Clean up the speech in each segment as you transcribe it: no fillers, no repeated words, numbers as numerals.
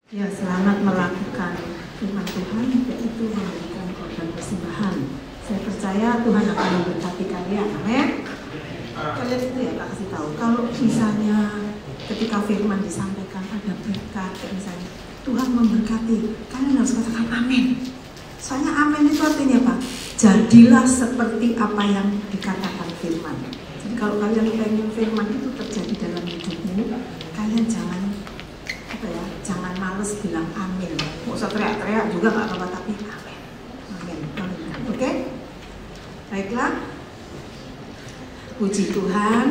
Ya, selamat melakukan firman Tuhan, yaitu memberikan korban persembahan. Saya percaya Tuhan akan memberkati kalian. Amin. Kalian itu ya tak kasih tahu. Kalau misalnya ketika firman disampaikan ada berkat, misalnya Tuhan memberkati, kalian harus katakan amin. Soalnya amin itu artinya apa? Jadilah seperti apa yang dikatakan firman. Jadi kalau kalian pengen firman itu terjadi dalam hidupmu, kalian jangan males bilang amin. Nggak usah teriak-teriak juga nggak apa-apa, tapi amin. Amin. Amin. Oke? Baiklah. Puji Tuhan.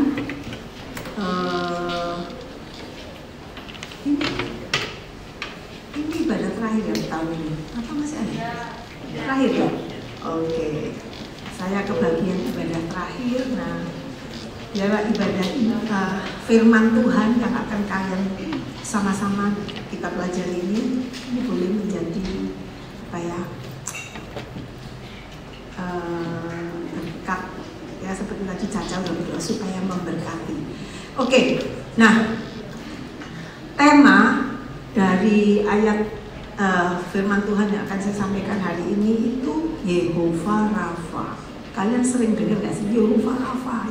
Ini ibadah terakhir ya tahun ini. Apa masih ada? Terakhir ya? Oke. Saya kebagian ibadah terakhir. Nah, biarlah ibadah firman Tuhan yang akan kalian sama-sama kita pelajari ini boleh menjadi berkat ya, seperti tadi Caca udah berdoa supaya memberkati. Oke, nah tema dari ayat firman Tuhan yang akan saya sampaikan hari ini itu Yehova Rafa. Kalian sering dengar gak sih Yehova Rafa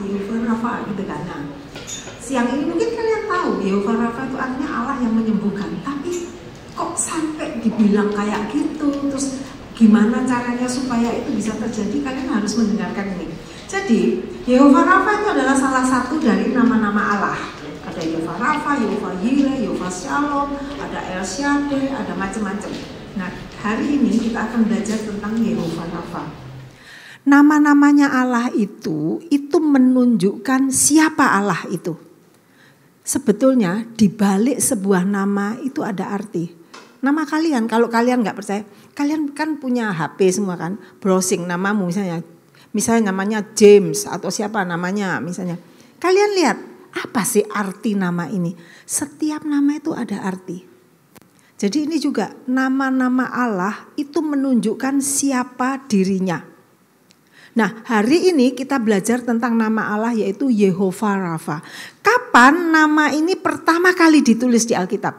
gitu kan? Nah, siang ini mungkin kalian tahu Yehova Rafa itu artinya Allah yang menyembuhkan. Tapi kok sampai dibilang kayak gitu? Terus gimana caranya supaya itu bisa terjadi? Kalian harus mendengarkan ini. Jadi Yehova Rafa itu adalah salah satu dari nama-nama Allah. Ada Yehova Rafa, Yehova Yireh, Yehova Shalom, ada El Shaddai, ada macam-macam. Nah, hari ini kita akan belajar tentang Yehova Rafa. Nama-namanya Allah itu menunjukkan siapa Allah itu. Sebetulnya di balik sebuah nama itu ada arti. Nama kalian, kalau kalian nggak percaya, kalian kan punya HP semua kan, browsing namamu misalnya namanya James atau siapa namanya misalnya. Kalian lihat apa sih arti nama ini? Setiap nama itu ada arti. Jadi ini juga nama-nama Allah itu menunjukkan siapa dirinya. Nah, hari ini kita belajar tentang nama Allah yaitu Yehova Rafa. Kapan nama ini pertama kali ditulis di Alkitab?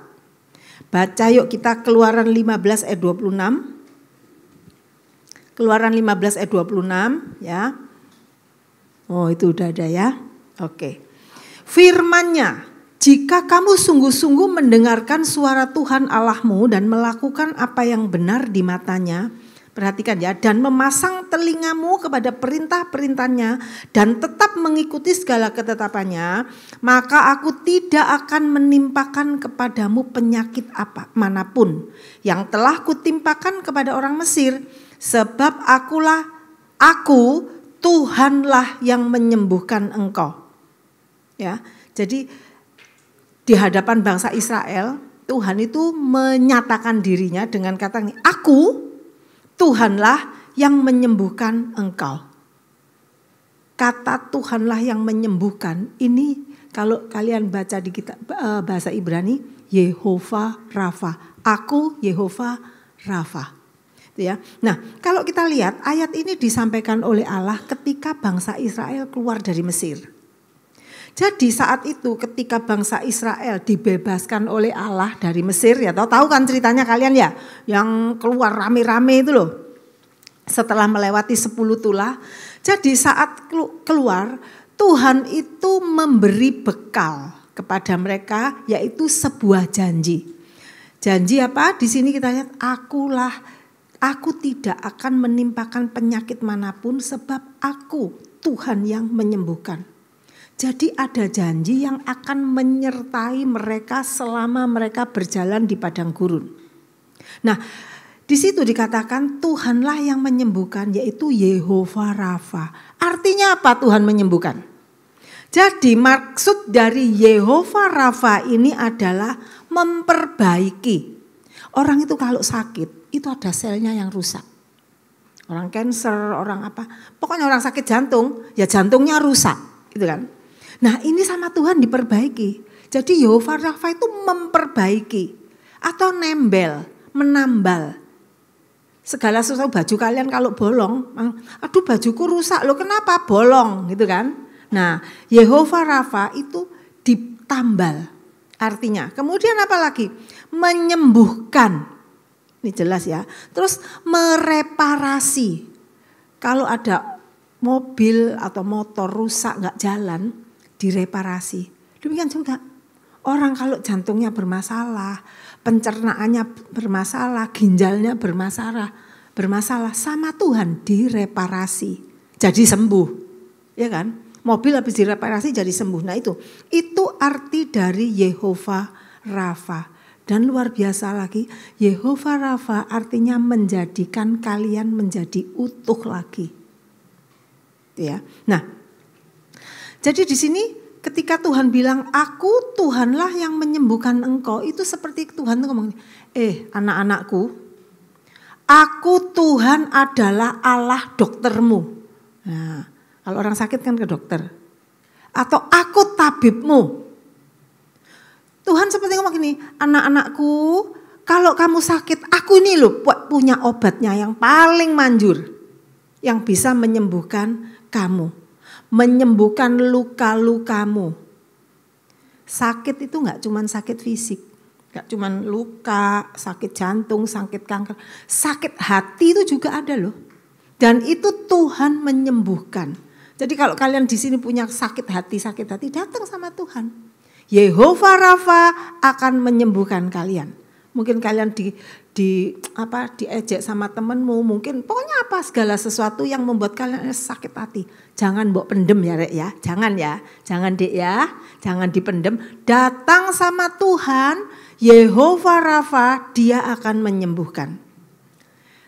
Baca yuk kita Keluaran 15 ayat 26. Keluaran 15 ayat 26 ya. Oh, itu udah ada ya. Oke. Firman-Nya, jika kamu sungguh-sungguh mendengarkan suara Tuhan Allahmu dan melakukan apa yang benar di matanya, perhatikan ya, dan memasang telingamu kepada perintah-perintahnya dan tetap mengikuti segala ketetapannya, maka aku tidak akan menimpakan kepadamu penyakit apa manapun yang telah kutimpakan kepada orang Mesir, sebab aku Tuhanlah yang menyembuhkan engkau. Ya, jadi di hadapan bangsa Israel, Tuhan itu menyatakan dirinya dengan kata ini, aku Tuhanlah yang menyembuhkan engkau. Kata Tuhanlah yang menyembuhkan ini kalau kalian baca di kitab bahasa Ibrani Yehova Rafa. Aku Yehova Rafa. Ya. Nah, kalau kita lihat ayat ini disampaikan oleh Allah ketika bangsa Israel keluar dari Mesir. Jadi saat itu ketika bangsa Israel dibebaskan oleh Allah dari Mesir, ya tahu kan ceritanya kalian ya, yang keluar rame-rame itu loh. Setelah melewati 10 tulah, jadi saat keluar Tuhan itu memberi bekal kepada mereka yaitu sebuah janji. Janji apa? Di sini kita lihat aku tidak akan menimpakan penyakit manapun sebab aku Tuhan yang menyembuhkan. Jadi ada janji yang akan menyertai mereka selama mereka berjalan di padang gurun. Nah, di situ dikatakan Tuhanlah yang menyembuhkan yaitu Yehova Rafa. Artinya apa Tuhan menyembuhkan? Jadi maksud dari Yehova Rafa ini adalah memperbaiki. Orang itu kalau sakit itu ada selnya yang rusak. Orang cancer, orang apa. Pokoknya orang sakit jantung, ya jantungnya rusak gitu kan. Nah ini sama Tuhan diperbaiki. Jadi Yehova Rafa itu memperbaiki atau menambal. Segala sesuatu baju kalian kalau bolong, aduh bajuku rusak loh kenapa bolong gitu kan. Nah Yehova Rafa itu ditambal artinya. Kemudian apa lagi? Menyembuhkan. Ini jelas ya. Terus mereparasi. Kalau ada mobil atau motor rusak nggak jalan, direparasi. Demikian juga orang kalau jantungnya bermasalah, pencernaannya bermasalah, ginjalnya bermasalah sama Tuhan direparasi, jadi sembuh, ya kan? Mobil habis direparasi jadi sembuh. Nah itu arti dari Yehovah Rafa. Dan luar biasa lagi, Yehovah Rafa artinya menjadikan kalian menjadi utuh lagi. Ya. Nah, jadi di sini ketika Tuhan bilang, aku Tuhanlah yang menyembuhkan engkau, itu seperti Tuhan itu ngomong, anak-anakku, aku Tuhan adalah Allah doktermu. Nah, kalau orang sakit kan ke dokter. Atau aku tabibmu. Tuhan seperti ngomong gini, anak-anakku, kalau kamu sakit, aku ini loh punya obatnya yang paling manjur. Yang bisa menyembuhkan kamu. Menyembuhkan luka-lukamu. Sakit itu gak cuma sakit fisik. Gak cuma luka, sakit jantung, sakit kanker. Sakit hati itu juga ada loh. Dan itu Tuhan menyembuhkan. Jadi kalau kalian di sini punya sakit hati, datang sama Tuhan. Yehovah Rafa akan menyembuhkan kalian. Mungkin kalian diejek sama temenmu, mungkin pokoknya apa segala sesuatu yang membuat kalian sakit hati. Jangan mbok pendem ya Rek ya. Jangan Dek ya. Jangan dipendem. Datang sama Tuhan, Yehovah Rafa, dia akan menyembuhkan.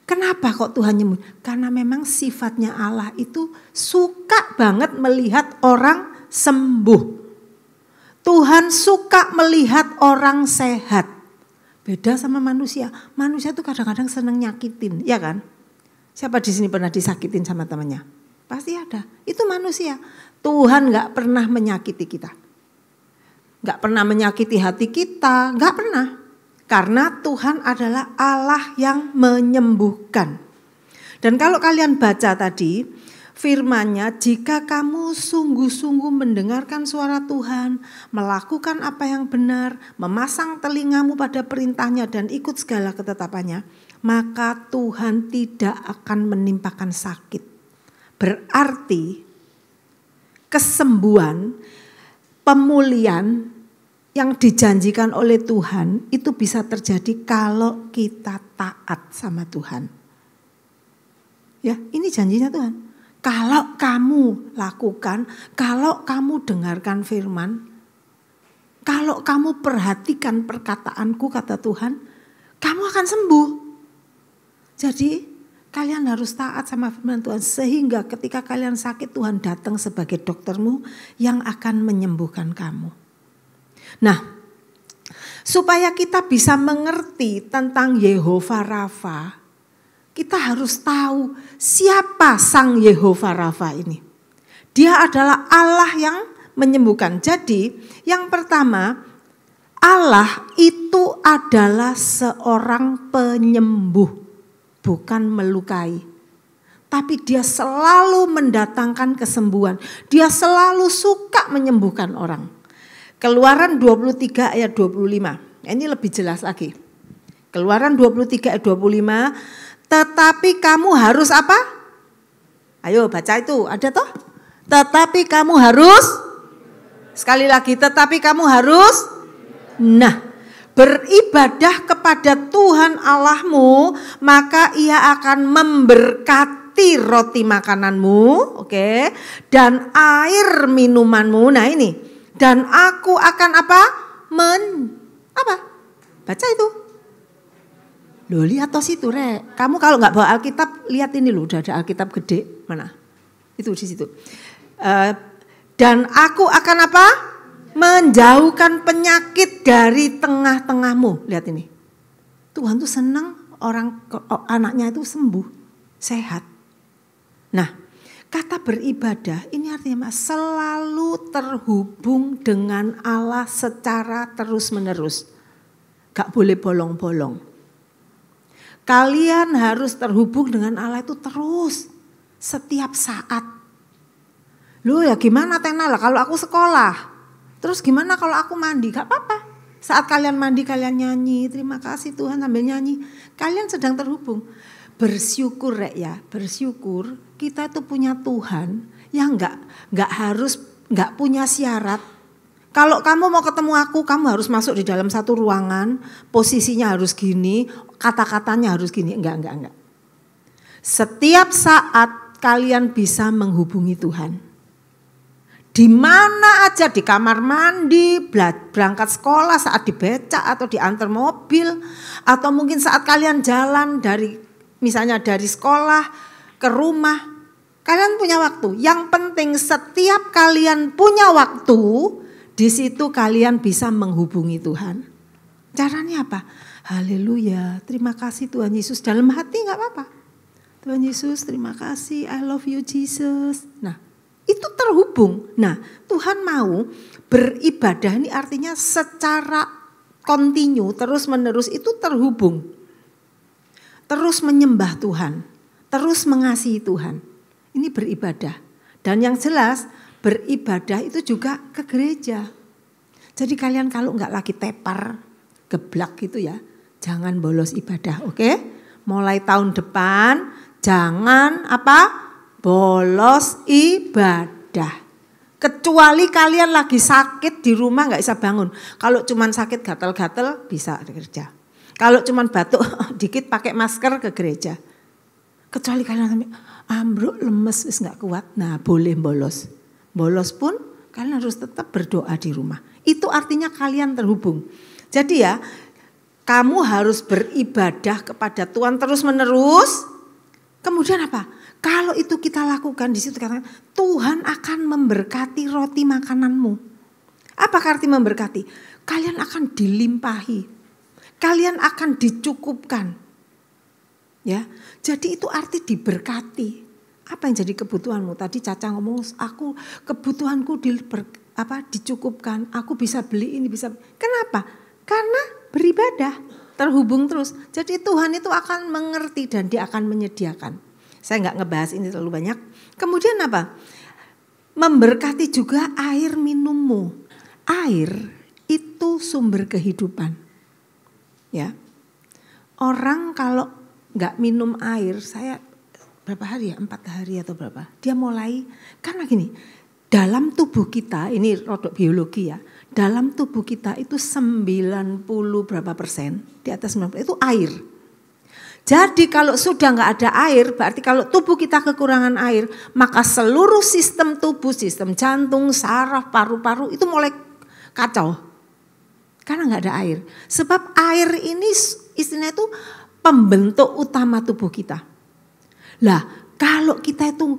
Kenapa kok Tuhan nyembuh? Karena memang sifatnya Allah itu suka banget melihat orang sembuh. Tuhan suka melihat orang sehat. Beda sama manusia. Manusia tuh kadang-kadang senang nyakitin, ya kan? Siapa di sini pernah disakitin sama temannya? Pasti ada. Itu manusia. Tuhan nggak pernah menyakiti kita. Nggak pernah menyakiti hati kita, nggak pernah. Karena Tuhan adalah Allah yang menyembuhkan. Dan kalau kalian baca tadi, firman-Nya, jika kamu sungguh-sungguh mendengarkan suara Tuhan, melakukan apa yang benar, memasang telingamu pada perintah-Nya dan ikut segala ketetapan-Nya, maka Tuhan tidak akan menimpakan sakit. Berarti kesembuhan, pemulihan yang dijanjikan oleh Tuhan itu bisa terjadi kalau kita taat sama Tuhan. Ya, ini janjinya Tuhan. Kalau kamu lakukan, kalau kamu dengarkan firman, kalau kamu perhatikan perkataanku, kata Tuhan, kamu akan sembuh. Jadi kalian harus taat sama firman Tuhan, sehingga ketika kalian sakit, Tuhan datang sebagai doktermu yang akan menyembuhkan kamu. Nah, supaya kita bisa mengerti tentang Yehovah Rafa, kita harus tahu siapa sang Yehovah Rafa ini. Dia adalah Allah yang menyembuhkan. Jadi yang pertama, Allah itu adalah seorang penyembuh, bukan melukai. Tapi dia selalu mendatangkan kesembuhan. Dia selalu suka menyembuhkan orang. Keluaran 23 ayat 25. Ini lebih jelas lagi. Keluaran 23 ayat 25. Tetapi kamu harus apa? Ayo baca itu, ada toh? Tetapi kamu harus, sekali lagi, tetapi kamu harus, beribadah kepada Tuhan Allahmu, maka Ia akan memberkati roti makananmu, oke, dan air minumanmu. Nah ini, dan aku akan apa? Baca itu. Loh, lihat tos itu Rek. Kamu kalau nggak bawa Alkitab, lihat ini loh, udah ada Alkitab gede. Mana? Itu di situ. Dan aku akan apa? Menjauhkan penyakit dari tengah-tengahmu. Lihat ini. Tuhan tuh senang anaknya itu sembuh, sehat. Nah, kata beribadah ini artinya selalu terhubung dengan Allah secara terus-menerus. Gak boleh bolong-bolong. Kalian harus terhubung dengan Allah itu terus, setiap saat. Loh ya gimana Tena lah kalau aku sekolah, terus gimana kalau aku mandi? Gak apa-apa, Saat kalian mandi kalian nyanyi, terima kasih Tuhan sambil nyanyi. Kalian sedang terhubung. Bersyukur ya, bersyukur kita itu punya Tuhan yang nggak punya syarat. Kalau kamu mau ketemu aku, kamu harus masuk di dalam satu ruangan, posisinya harus gini, kata-katanya harus gini. Enggak. Setiap saat kalian bisa menghubungi Tuhan. Di mana aja, di kamar mandi, berangkat sekolah, saat di becak atau diantar mobil, atau mungkin saat kalian jalan misalnya dari sekolah ke rumah, kalian punya waktu. Yang penting setiap kalian punya waktu, di situ kalian bisa menghubungi Tuhan. Caranya apa? Haleluya, terima kasih Tuhan Yesus. Dalam hati gak apa-apa. Tuhan Yesus terima kasih, I love you Jesus. Nah, itu terhubung. Nah, Tuhan mau beribadah ini artinya secara kontinu, terus menerus itu terhubung. Terus menyembah Tuhan, terus mengasihi Tuhan. Ini beribadah. Dan yang jelas beribadah itu juga ke gereja. Jadi kalian kalau enggak lagi tepar, geblak gitu ya, jangan bolos ibadah, oke? Mulai tahun depan jangan bolos ibadah. Kecuali kalian lagi sakit di rumah nggak bisa bangun. Kalau cuman sakit gatal-gatal bisa ke gereja. Kalau cuman batuk dikit pakai masker ke gereja. Kecuali kalian sampai ambruk lemes wis nggak kuat, nah boleh bolos. Bolos pun kalian harus tetap berdoa di rumah. Itu artinya kalian terhubung. Jadi ya, kamu harus beribadah kepada Tuhan terus menerus. Kemudian apa? Kalau itu kita lakukan di situ katakan Tuhan akan memberkati roti makananmu. Apa arti memberkati? Kalian akan dilimpahi. Kalian akan dicukupkan. Ya. Jadi itu arti diberkati. Apa yang jadi kebutuhanmu? Tadi Caca ngomong, kebutuhanku dicukupkan. Aku bisa beli ini, bisa. Kenapa? Karena beribadah, terhubung terus. Jadi Tuhan itu akan mengerti dan Dia akan menyediakan. Saya nggak ngebahas ini terlalu banyak. Kemudian apa? Memberkati juga air minummu. Air itu sumber kehidupan. Ya, orang kalau nggak minum air, saya berapa hari ya? 4 hari atau berapa? Dia mulai, karena gini, dalam tubuh kita, ini rodok biologi ya, dalam tubuh kita itu 90 berapa persen, di atas 90% itu air. Jadi kalau sudah nggak ada air, berarti kalau tubuh kita kekurangan air, maka seluruh sistem tubuh, sistem jantung, saraf, paru-paru itu mulai kacau. Karena nggak ada air. Sebab air ini istilahnya itu pembentuk utama tubuh kita. Lah kalau kita itu,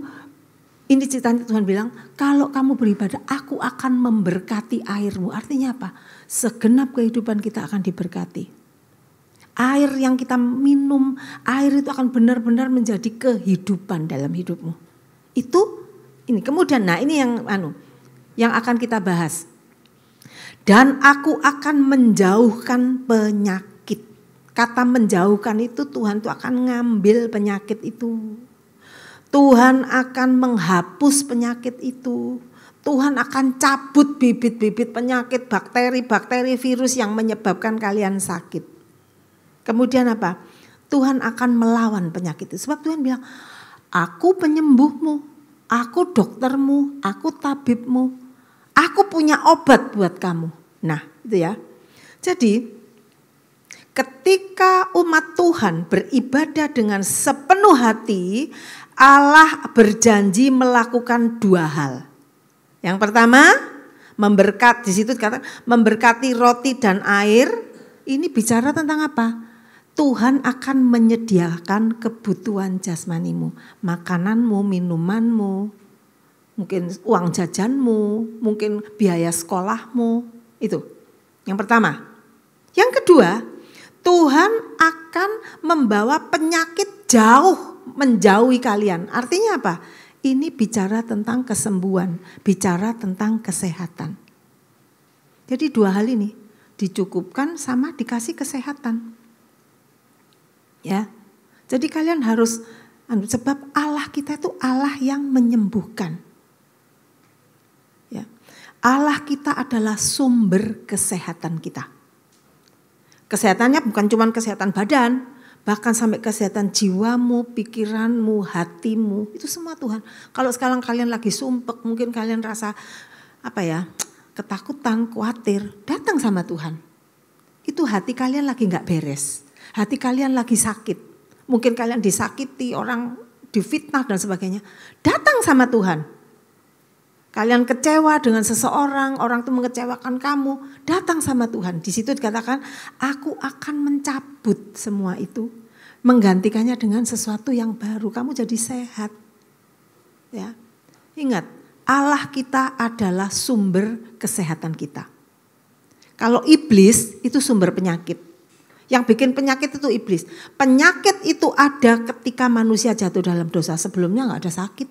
ini ceritanya Tuhan bilang, kalau kamu beribadah, aku akan memberkati airmu. Artinya apa? Segenap kehidupan kita akan diberkati. Air yang kita minum, air itu akan benar-benar menjadi kehidupan dalam hidupmu. Itu ini. Kemudian ini yang akan kita bahas. Dan aku akan menjauhkan penyakit. Kata menjauhkan itu Tuhan tuh akan ngambil penyakit itu. Tuhan akan menghapus penyakit itu. Tuhan akan cabut bibit-bibit penyakit, bakteri-bakteri, virus yang menyebabkan kalian sakit. Kemudian apa? Tuhan akan melawan penyakit itu. Sebab Tuhan bilang, aku penyembuhmu, aku doktermu, aku tabibmu, aku punya obat buat kamu. Nah itu ya. Jadi ketika umat Tuhan beribadah dengan sepenuh hati, Allah berjanji melakukan 2 hal. Yang pertama, memberkati, di situ dikatakan memberkati roti dan air. Ini bicara tentang apa? Tuhan akan menyediakan kebutuhan jasmanimu, makananmu, minumanmu, mungkin uang jajanmu, mungkin biaya sekolahmu, itu. Yang pertama. Yang kedua, Tuhan akan membawa penyakit menjauhi kalian. Artinya apa? Ini bicara tentang kesembuhan, bicara tentang kesehatan. Jadi 2 hal ini, dicukupkan sama dikasih kesehatan. Ya, jadi kalian harus, sebab Allah kita itu Allah yang menyembuhkan. Ya, Allah kita adalah sumber kesehatan kita. Kesehatannya bukan cuma kesehatan badan, bahkan sampai kesehatan jiwamu, pikiranmu, hatimu, itu semua Tuhan. Kalau sekarang kalian lagi sumpek, mungkin kalian rasa ketakutan, khawatir, datang sama Tuhan. Itu hati kalian lagi gak beres, hati kalian lagi sakit. Mungkin kalian disakiti, orang difitnah dan sebagainya. Datang sama Tuhan. Kalian kecewa dengan seseorang, orang itu mengecewakan kamu, datang sama Tuhan. Di situ dikatakan, aku akan mencabut semua itu, menggantikannya dengan sesuatu yang baru. Kamu jadi sehat. Ya, ingat, Allah kita adalah sumber kesehatan kita. Kalau iblis itu sumber penyakit. Yang bikin penyakit itu iblis. Penyakit itu ada ketika manusia jatuh dalam dosa. Sebelumnya nggak ada sakit.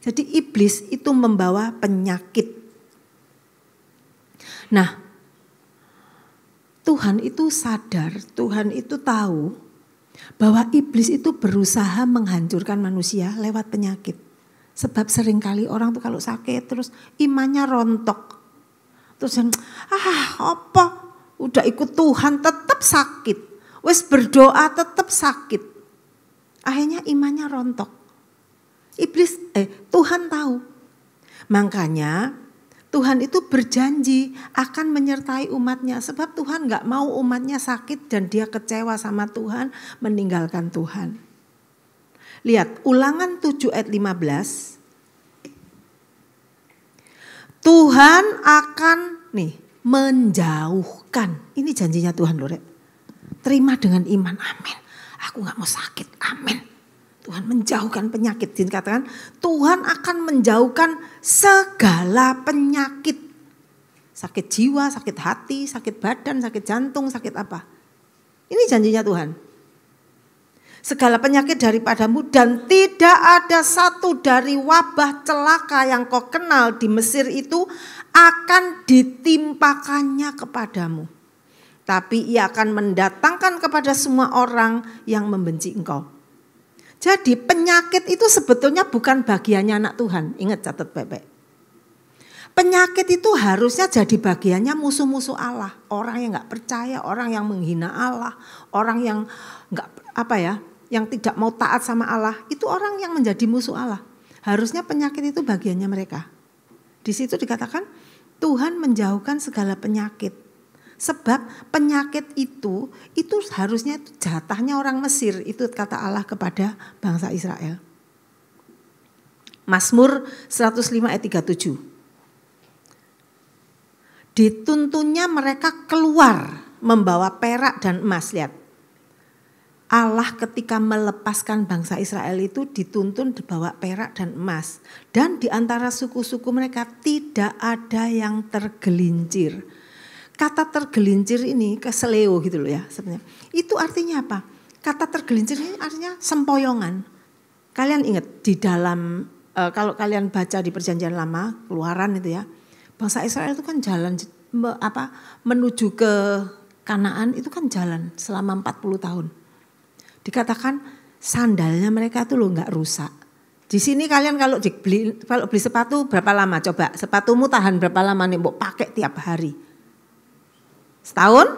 Jadi iblis itu membawa penyakit. Nah, Tuhan itu sadar, Tuhan itu tahu bahwa iblis itu berusaha menghancurkan manusia lewat penyakit. Sebab seringkali orang tuh kalau sakit terus imannya rontok. Terus udah ikut Tuhan tetap sakit. Wes berdoa tetap sakit. Akhirnya imannya rontok. Tuhan tahu. Makanya Tuhan itu berjanji akan menyertai umatnya. Sebab Tuhan gak mau umatnya sakit dan dia kecewa sama Tuhan, meninggalkan Tuhan. Lihat Ulangan 7 ayat 15. Tuhan akan menjauhkan. Ini janjinya Tuhan loh. Terima dengan iman, amin. Aku gak mau sakit, amin. Tuhan menjauhkan penyakit. Dikatakan Tuhan akan menjauhkan segala penyakit. Sakit jiwa, sakit hati, sakit badan, sakit jantung, sakit apa. Ini janjinya Tuhan. Segala penyakit daripadamu dan tidak ada satu dari wabah celaka yang kau kenal di Mesir itu akan ditimpakannya kepadamu. Tapi ia akan mendatangkan kepada semua orang yang membenci engkau. Jadi penyakit itu sebetulnya bukan bagiannya anak Tuhan. Ingat, catat baik-baik. Penyakit itu harusnya jadi bagiannya musuh-musuh Allah. Orang yang gak percaya, orang yang menghina Allah. Orang yang yang tidak mau taat sama Allah. Itu orang yang menjadi musuh Allah. Harusnya penyakit itu bagiannya mereka. Di situ dikatakan Tuhan menjauhkan segala penyakit. Sebab penyakit itu harusnya jatahnya orang Mesir. Itu kata Allah kepada bangsa Israel. Mazmur 105 ayat 37. Dituntunnya mereka keluar membawa perak dan emas. Lihat. Allah ketika melepaskan bangsa Israel itu dituntun dibawa perak dan emas. Dan di antara suku-suku mereka tidak ada yang tergelincir. Kata tergelincir ini keseleo gitu loh ya sebenarnya. Itu artinya apa? Kata tergelincir ini artinya sempoyongan. Kalian ingat di dalam kalau kalian baca di Perjanjian Lama, Keluaran itu ya. Bangsa Israel itu kan jalan menuju ke Kanaan itu kan jalan selama 40 tahun. Dikatakan sandalnya mereka tuh loh enggak rusak. Di sini kalian kalau beli sepatu berapa lama? Coba sepatumu tahan berapa lama nih mbok pakai tiap hari? Setahun?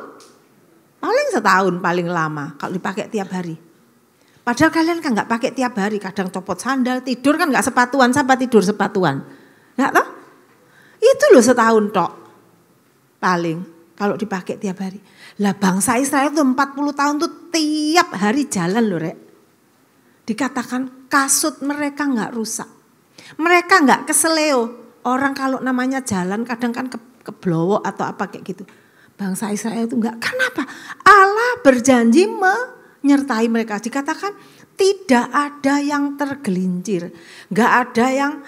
Paling setahun paling lama kalau dipakai tiap hari. Padahal kalian kan gak pakai tiap hari. Kadang copot sandal, tidur kan gak sepatuan. Siapa tidur sepatuan? Gak toh? Itu loh setahun tok. Paling kalau dipakai tiap hari. Lah bangsa Israel itu 40 tahun tuh tiap hari jalan loh rek. Dikatakan kasut mereka gak rusak. Mereka gak keseleo. Orang kalau namanya jalan kadang kan keblowok atau apa kayak gitu. Bangsa Israel itu enggak. Kenapa? Allah berjanji menyertai mereka. Dikatakan tidak ada yang tergelincir. Enggak ada yang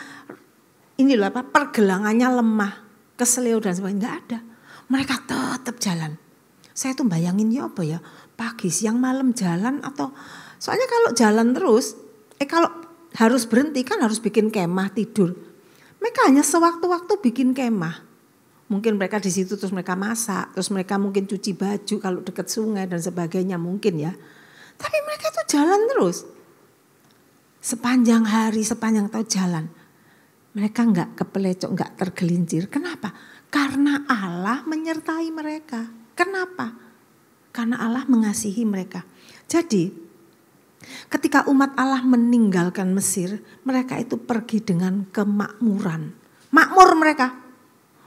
pergelangannya lemah, keseleo dan sebagainya. Enggak ada. Mereka tetap jalan. Saya tuh bayangin ya apa ya? Pagi, siang, malam jalan atau soalnya kalau jalan terus, kalau harus berhenti kan harus bikin kemah tidur. Mereka hanya sewaktu-waktu bikin kemah. Mungkin mereka di situ terus mereka masak, terus mereka mungkin cuci baju kalau dekat sungai dan sebagainya mungkin ya. Tapi mereka itu jalan terus. Sepanjang hari, sepanjang tahun jalan. Mereka enggak kepelecok, enggak tergelincir. Kenapa? Karena Allah menyertai mereka. Kenapa? Karena Allah mengasihi mereka. Jadi ketika umat Allah meninggalkan Mesir, mereka itu pergi dengan kemakmuran. Makmur mereka.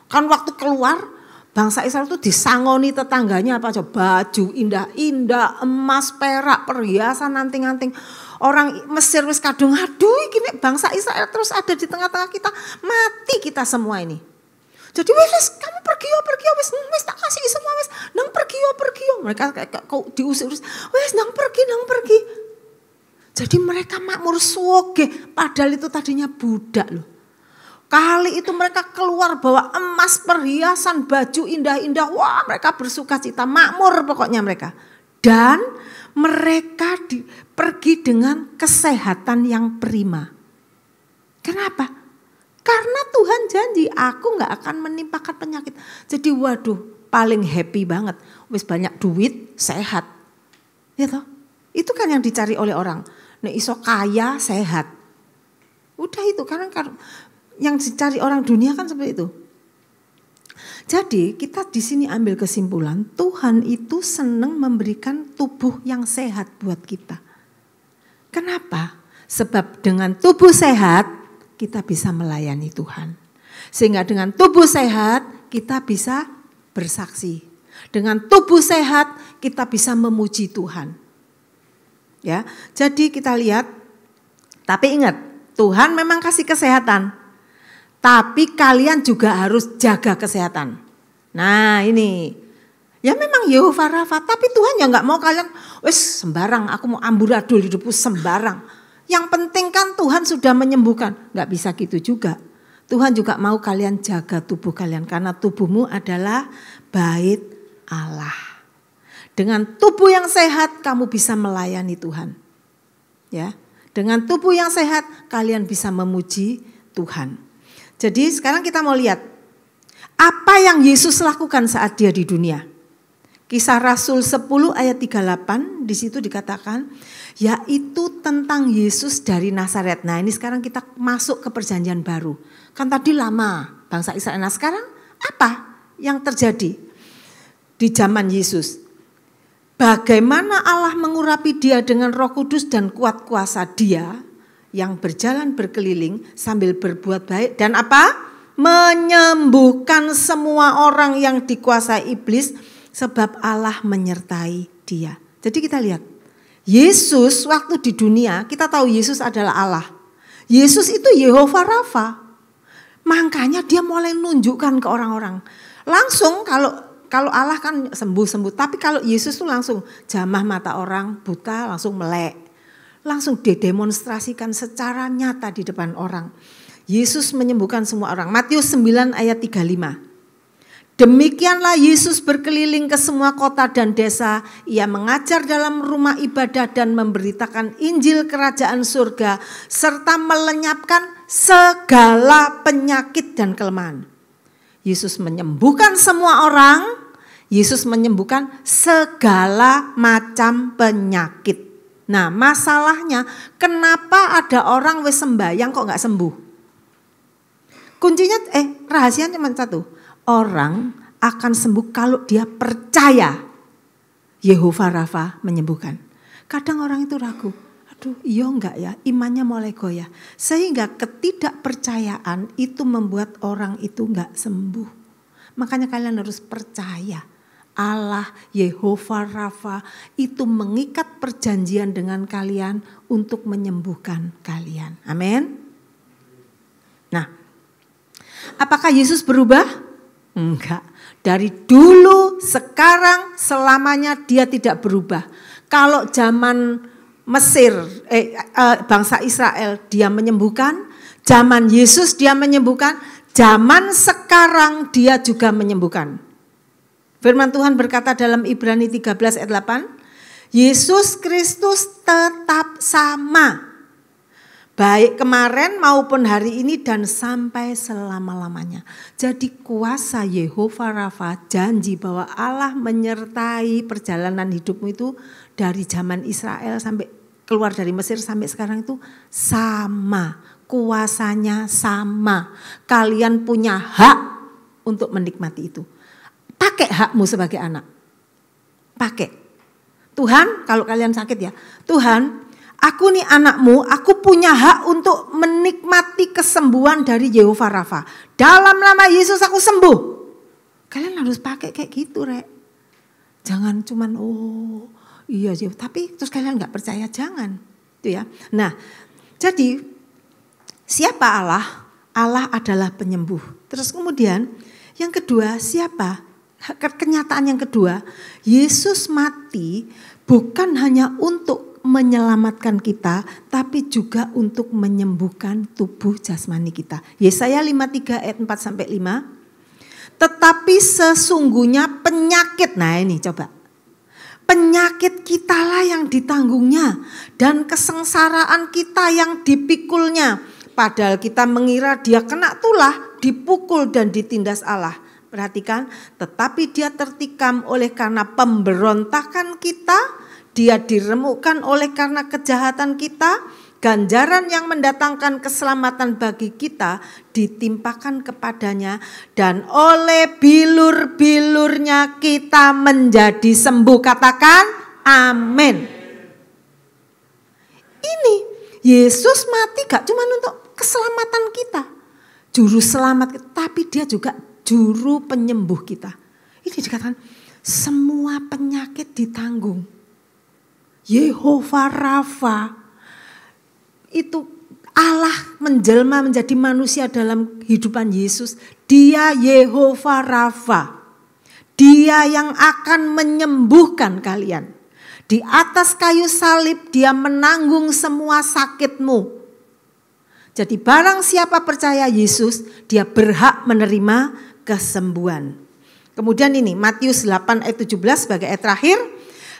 Kan waktu keluar, bangsa Israel itu disangoni tetangganya apa aja. Baju indah-indah, emas, perak, perhiasan, anting-anting. Orang Mesir wis kadung, aduh ini bangsa Israel terus ada di tengah-tengah kita. Mati kita semua ini. Jadi wes kamu pergi wes tak kasih semua wes nang pergi. Mereka kau diusir wes nang pergi. Jadi mereka makmur suoge padahal itu tadinya budak loh. Kali itu mereka keluar bawa emas, perhiasan, baju indah-indah. Wah, mereka bersuka cita, makmur pokoknya mereka. Dan mereka pergi dengan kesehatan yang prima. Kenapa? Karena Tuhan janji, aku gak akan menimpakan penyakit. Jadi waduh, paling happy banget. Wis banyak duit, sehat. Ya toh? Itu kan yang dicari oleh orang. Nek iso kaya, sehat. Udah itu, karena yang dicari orang dunia kan seperti itu. Jadi kita di sini ambil kesimpulan, Tuhan itu senang memberikan tubuh yang sehat buat kita. Kenapa? Sebab dengan tubuh sehat, kita bisa melayani Tuhan. Sehingga dengan tubuh sehat kita bisa bersaksi. Dengan tubuh sehat kita bisa memuji Tuhan. Ya, jadi kita lihat, tapi ingat, Tuhan memang kasih kesehatan. Tapi kalian juga harus jaga kesehatan. Nah, ini. Ya memang Yehova Rafa, tapi Tuhan ya enggak mau kalian wes sembarang, aku mau amburadul hidupku sembarang. Yang penting kan Tuhan sudah menyembuhkan. Enggak bisa gitu juga. Tuhan juga mau kalian jaga tubuh kalian. Karena tubuhmu adalah bait Allah. Dengan tubuh yang sehat kamu bisa melayani Tuhan. Ya, dengan tubuh yang sehat kalian bisa memuji Tuhan. Jadi sekarang kita mau lihat. Apa yang Yesus lakukan saat dia di dunia. Kisah Rasul 10 ayat 38 di situ dikatakan yaitu tentang Yesus dari Nazaret. Nah, ini sekarang kita masuk ke perjanjian baru. Kan tadi lama bangsa Israel. Nah, sekarang apa yang terjadi di zaman Yesus? Bagaimana Allah mengurapi dia dengan Roh Kudus dan kuat kuasa dia yang berjalan berkeliling sambil berbuat baik dan apa? Menyembuhkan semua orang yang dikuasai iblis. Sebab Allah menyertai dia. Jadi kita lihat. Yesus waktu di dunia, kita tahu Yesus adalah Allah. Yesus itu Yehova Rafa. Makanya dia mulai menunjukkan ke orang-orang. Langsung kalau Allah kan sembuh-sembuh. Tapi kalau Yesus itu langsung jamah mata orang, buta langsung melek. Langsung didemonstrasikan secara nyata di depan orang. Yesus menyembuhkan semua orang. Matius 9 ayat 35. Demikianlah Yesus berkeliling ke semua kota dan desa. Ia mengajar dalam rumah ibadah dan memberitakan Injil kerajaan surga. Serta melenyapkan segala penyakit dan kelemahan. Yesus menyembuhkan semua orang. Yesus menyembuhkan segala macam penyakit. Nah masalahnya kenapa ada orang wis sembahyang kok gak sembuh? Kuncinya rahasianya cuma satu. Orang akan sembuh kalau dia percaya Yehova Rafa menyembuhkan. Kadang orang itu ragu, aduh iya enggak ya, imannya mulai goyah. Sehingga ketidakpercayaan itu membuat orang itu enggak sembuh. Makanya kalian harus percaya Allah Yehova Rafa itu mengikat perjanjian dengan kalian untuk menyembuhkan kalian. Amin. Nah, apakah Yesus berubah? Enggak. Dari dulu, sekarang, selamanya dia tidak berubah. Kalau zaman Mesir, bangsa Israel dia menyembuhkan, zaman Yesus dia menyembuhkan, zaman sekarang dia juga menyembuhkan. Firman Tuhan berkata dalam Ibrani 13 ayat 8, Yesus Kristus tetap sama. Baik kemarin maupun hari ini dan sampai selama-lamanya. Jadi kuasa Yehova Rafa janji bahwa Allah menyertai perjalanan hidupmu itu dari zaman Israel sampai keluar dari Mesir sampai sekarang itu sama. Kuasanya sama. Kalian punya hak untuk menikmati itu. Pakai hakmu sebagai anak. Pakai. Tuhan, kalau kalian sakit ya, Tuhan, aku nih anakmu, aku punya hak untuk menikmati kesembuhan dari Yehova Rafa. Dalam nama Yesus aku sembuh. Kalian harus pakai kayak gitu, Rek. Jangan cuman oh iya sih, tapi terus kalian nggak percaya, jangan. Itu ya. Nah, jadi siapa Allah? Allah adalah penyembuh. Terus kemudian yang kedua, siapa? Kenyataan yang kedua, Yesus mati bukan hanya untuk menyelamatkan kita, tapi juga untuk menyembuhkan tubuh jasmani kita. Yesaya 53 ayat 4 sampai 5. Tetapi sesungguhnya penyakit, nah ini coba. Penyakit kitalah yang ditanggungnya dan kesengsaraan kita yang dipikulnya. Padahal kita mengira dia kena tulah, dipukul dan ditindas Allah. Perhatikan, tetapi dia tertikam oleh karena pemberontakan kita, dia diremukkan oleh karena kejahatan kita, ganjaran yang mendatangkan keselamatan bagi kita ditimpakan kepadanya, dan oleh bilur-bilurnya kita menjadi sembuh. Katakan amin. Ini Yesus mati gak cuma untuk keselamatan kita, juru selamat kita, tapi dia juga juru penyembuh kita. Ini dikatakan semua penyakit ditanggung. Yehova Rafa itu Allah menjelma menjadi manusia dalam kehidupan Yesus. Dia Yehova Rafa. Dia yang akan menyembuhkan kalian. Di atas kayu salib dia menanggung semua sakitmu. Jadi barang siapa percaya Yesus, dia berhak menerima kesembuhan. Kemudian ini Matius 8 ayat 17 sebagai ayat terakhir.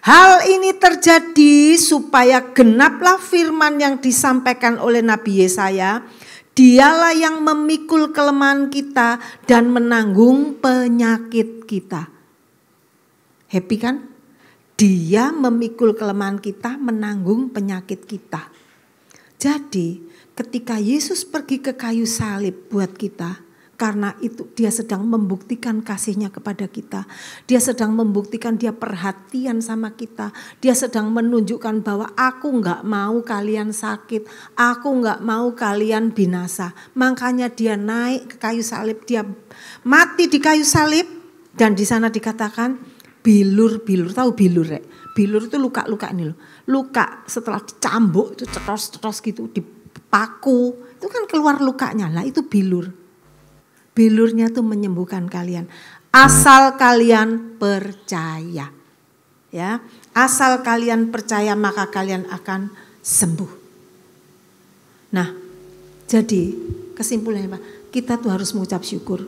Hal ini terjadi supaya genaplah firman yang disampaikan oleh Nabi Yesaya. Dialah yang memikul kelemahan kita dan menanggung penyakit kita. Happy kan? Dia memikul kelemahan kita, menanggung penyakit kita. Jadi ketika Yesus pergi ke kayu salib buat kita, karena itu dia sedang membuktikan kasihnya kepada kita. Dia sedang membuktikan dia perhatian sama kita. Dia sedang menunjukkan bahwa aku gak mau kalian sakit. Aku gak mau kalian binasa. Makanya dia naik ke kayu salib. Dia mati di kayu salib. Dan di sana dikatakan bilur-bilur. Tahu bilur, Rek? Bilur itu luka-luka ini loh. Luka setelah dicambuk itu cetos-cetos gitu. Dipaku. Itu kan keluar lukanya. Lah itu bilur. Bilurnya tuh menyembuhkan kalian. Asal kalian percaya. Ya, asal kalian percaya maka kalian akan sembuh. Nah, jadi kesimpulannya Pak, kita tuh harus mengucap syukur.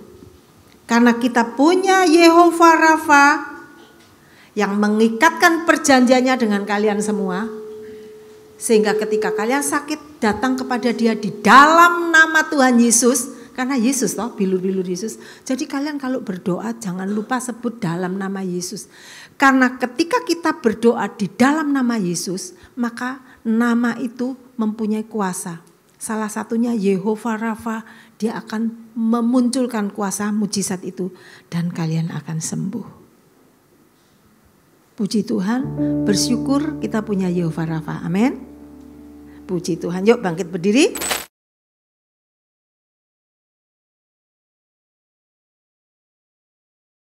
Karena kita punya Yehova Rafa yang mengikatkan perjanjiannya dengan kalian semua. Sehingga ketika kalian sakit datang kepada dia di dalam nama Tuhan Yesus. Karena Yesus toh, bilur-bilur Yesus. Jadi kalian kalau berdoa jangan lupa sebut dalam nama Yesus. Karena ketika kita berdoa di dalam nama Yesus, maka nama itu mempunyai kuasa. Salah satunya Yehova Rafa, dia akan memunculkan kuasa mujizat itu dan kalian akan sembuh. Puji Tuhan, bersyukur kita punya Yehova Rafa. Amin. Puji Tuhan, yuk bangkit berdiri.